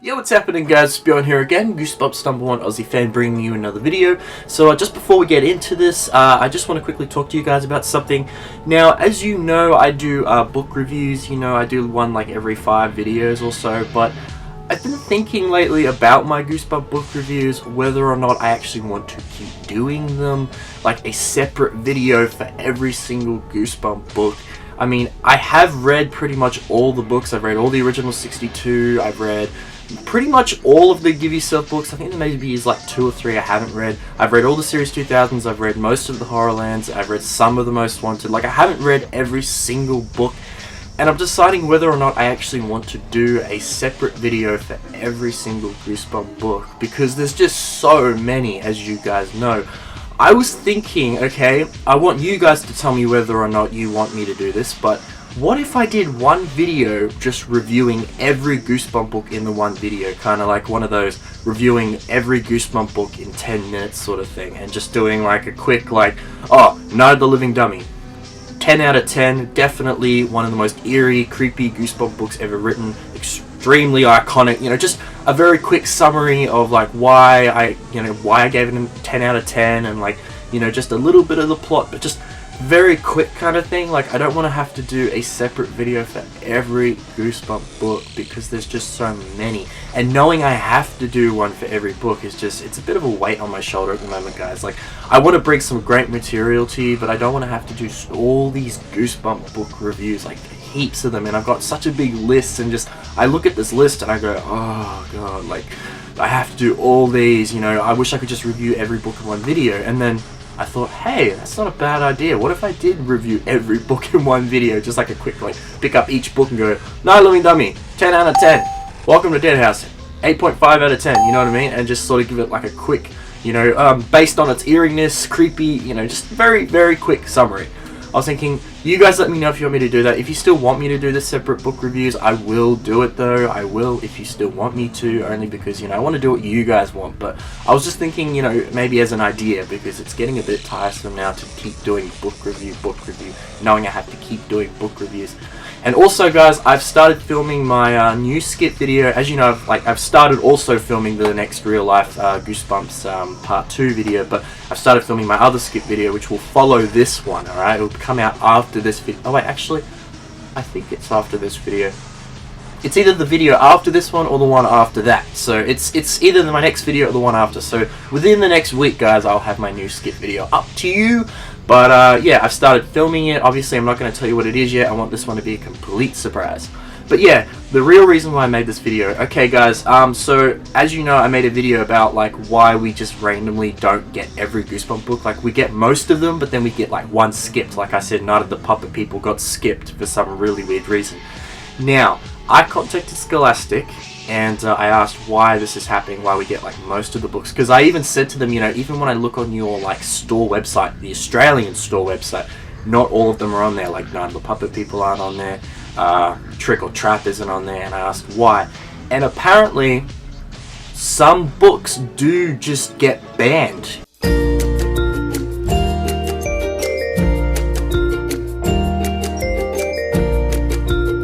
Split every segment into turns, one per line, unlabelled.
Yo, what's happening guys, it's Bjorn here again, Goosebumps #1 Aussie fan, bringing you another video. So just before we get into this, I just want to quickly talk to you guys about something. Now, as you know, I do book reviews, I do one like every 5 videos or so, but I've been thinking lately about my Goosebump book reviews, whether or not I actually want to keep doing them, like a separate video for every single Goosebump book. I mean, I have read pretty much all the books. I've read all the original 62, I've read pretty much all of the Give Yourself books. I think there maybe is like 2 or 3 I haven't read. I've read all the Series 2000s, I've read most of the Horrorlands, I've read some of the Most Wanted. Like, I haven't read every single book, and I'm deciding whether or not I actually want to do a separate video for every single Goosebump book, because there's just so many, as you guys know. I was thinking, okay, I want you guys to tell me whether or not you want me to do this, but what if I did one video just reviewing every Goosebump book in the one video, kind of like one of those reviewing every Goosebump book in 10 minutes sort of thing, and just doing like a quick like, oh, Night of the Living Dummy, 10 out of 10, definitely one of the most eerie, creepy Goosebump books ever written, extremely iconic, just a very quick summary of like why I gave it a 10 out of 10, and like, just a little bit of the plot, but just very quick kind of thing. Like, I don't want to have to do a separate video for every Goosebump book because there's just so many, and knowing I have to do one for every book is just, it's a bit of a weight on my shoulder at the moment, guys. Like, I want to bring some great material to you, but I don't want to have to do all these Goosebump book reviews, like heaps of them, and I've got such a big list, and just I look at this list and I go, oh god, like I have to do all these, I wish I could just review every book in one video. And then I thought, hey, that's not a bad idea. What if I did review every book in one video? Just like a quick, like, pick up each book and go, Night of the Living Dummy, 10 out of 10. Welcome to Dead House, 8.5 out of 10, you know what I mean? And just sort of give it like a quick, based on its eeriness, creepy, just very, very quick summary. I was thinking, you guys let me know if you want me to do that. If you still want me to do the separate book reviews, I will do it though. I will, if you still want me to, only because, I want to do what you guys want. But I was just thinking, maybe as an idea, because it's getting a bit tiresome now to keep doing book review, knowing I have to keep doing book reviews. And also, guys, I've started filming my new skit video. As you know, I've started also filming the next real life Goosebumps part 2 video, but I've started filming my other skit video, which will follow this one. All right, it'll come out after this video. Oh wait, actually, I think it's after this video. It's either the video after this one or the one after that. So it's either my next video or the one after. So within the next week, guys, I'll have my new skit video up to you. But yeah, I've started filming it. Obviously, I'm not going to tell you what it is yet. I want this one to be a complete surprise. But yeah, the real reason why I made this video. Okay, guys, so as you know, I made a video about like why we just randomly don't get every Goosebump book. Like, we get most of them, but then we get like one skipped. Like I said, Night of the Puppet People got skipped for some really weird reason. Now, I contacted Scholastic, and I asked why this is happening, why we get like most of the books, because I even said to them, even when I look on your like store website, the Australian store website, not all of them are on there. Like, Night of the Puppet People aren't on there, Trick or Trap isn't on there, and I asked why, and apparently some books do just get banned.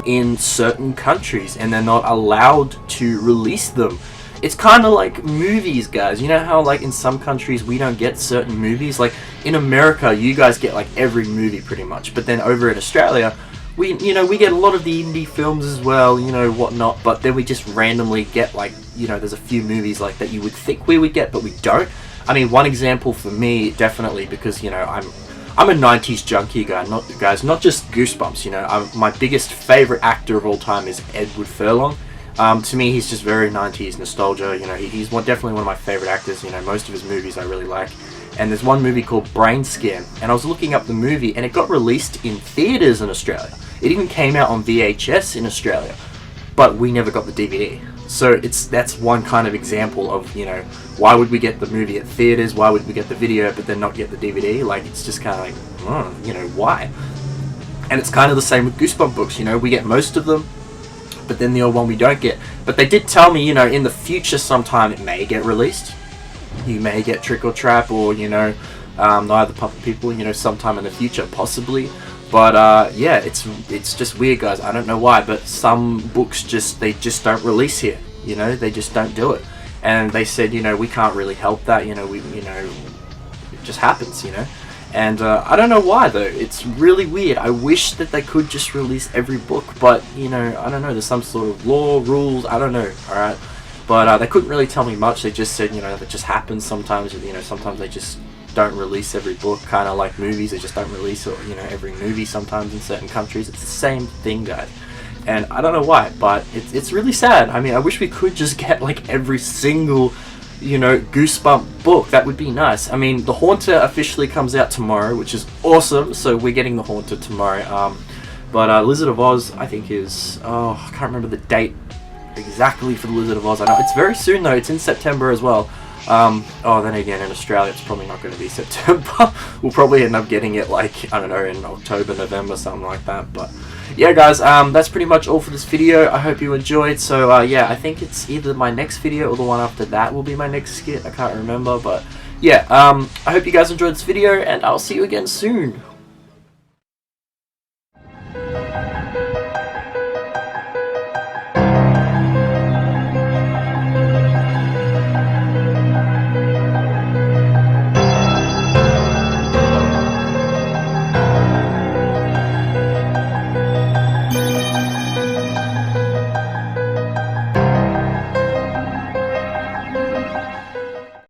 In certain countries, and they're not allowed to release them. It's kind of like movies, guys. You know how like in some countries we don't get certain movies? Like in America, you guys get like every movie pretty much, but then over in Australia, we get a lot of the indie films as well, whatnot, but then we just randomly get like, there's a few movies like that you would think we would get, but we don't. I mean, one example for me, definitely, because I'm a 90s junkie guy, not just Goosebumps, my biggest favorite actor of all time is Edward Furlong. To me, he's just very 90s nostalgia, he's definitely one of my favorite actors, most of his movies I really like. And there's one movie called Brain Scan, and I was looking up the movie, and it got released in theaters in Australia. It even came out on VHS in Australia, but we never got the DVD. So that's one kind of example of, why would we get the movie at theaters? Why would we get the video but then not get the DVD? Like, it's just kind of like, why? And it's kind of the same with Goosebump books. We get most of them, but then the old one we don't get. But they did tell me, in the future sometime it may get released. You may get Trick or Trap or, Night of the Puppet People, sometime in the future, possibly. But yeah, it's just weird, guys. I don't know why, but some books they just don't release here. You know, they just don't do it. And they said, you know, we can't really help that. You know, it just happens. You know. And I don't know why though. It's really weird. I wish that they could just release every book, but you know, I don't know. There's some sort of law, rules. I don't know. All right, but they couldn't really tell me much. They just said, you know, that just happens sometimes. You know, sometimes they just don't release every book. Kind of like movies, they just don't release, or you know, every movie. Sometimes in certain countries, it's the same thing, guys. And I don't know why, but it's really sad. I mean, I wish we could just get like every single, you know, Goosebump book. That would be nice. I mean, The Haunter officially comes out tomorrow, which is awesome. So we're getting The Haunter tomorrow. But Lizard of Oz, I think is, I can't remember the date exactly for the Lizard of Oz. I know it's very soon though. It's in September as well. Then again, in Australia, it's probably not going to be September. We'll probably end up getting it like, I don't know, in October, November, something like that. But yeah, guys, that's pretty much all for this video. I hope you enjoyed. So yeah, I think it's either my next video or the one after that will be my next skit. I can't remember, but yeah, I hope you guys enjoyed this video, and I'll see you again soon.